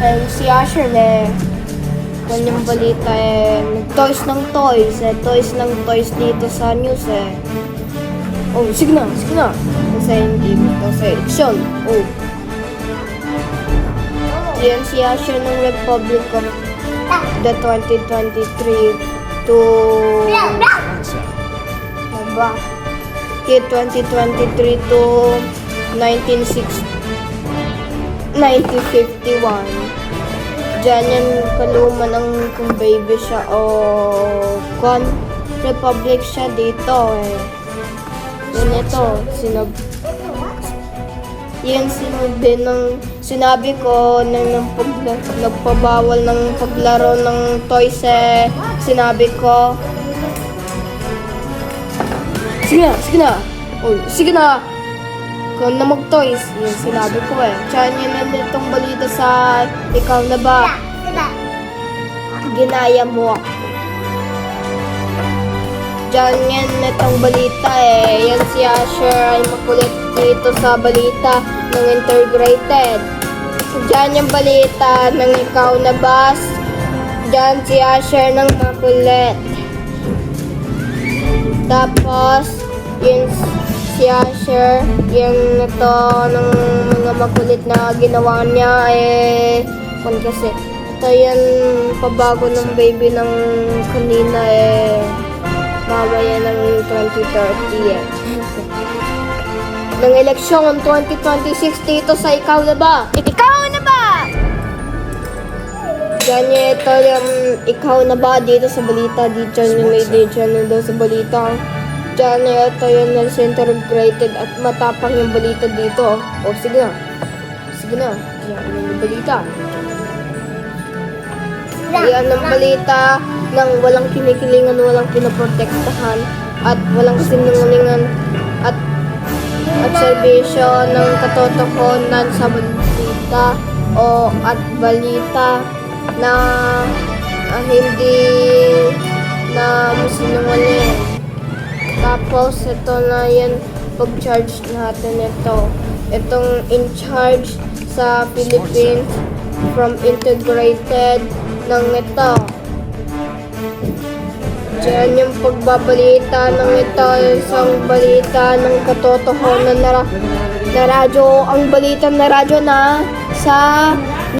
And si Asher kanyang balita toys ng toys, toys ng toys dito sa news Oh, sige na. Kasi hindi ito sa eleksyon. Oh. Yan si Asher ng Republic of the 2023 to diba? 2023 to 1951. Diyan yan kaluma ng kung baby siya o kung republic siya dito Yan ito, sinabi ko nang nagpabawal ng paglaro ng toys sinabi ko sige na kung na mag-toys yun sinabi ko Tiyan yan itong balita sa ikaw na ba ginaya mo Diyan yan itong balita yan si Asher ay makulit dito sa balita ng integrated Diyan yung balita ng ikaw na bus Diyan si Asher ng makulit tapos yun si Asher yung ito ng mga makulit na ginawa niya kung kasi ito yan pabago ng baby ng kanina mamaya ng 2030 ng eleksyon 2026 dito sa ikaw na ba? Ganyan ito yung ikaw na ba dito sa balita dito yung may dito daw sa balita Diyan ito yung integrated at matapang yung balita dito sige na yan yung balita yan ang balita ng walang kinikilingan, walang pinaprotektahan at walang sinungalingan at serbisyo ng katotohanan sa balita at balita na hindi na sinungaling tapos ito na yan pag-charge natin itong in charge sa Philippines from integrated ng ito Diyan yung pagbabalita ng ito isang balita ng katotohanan na radyo ang balita na radyo na sa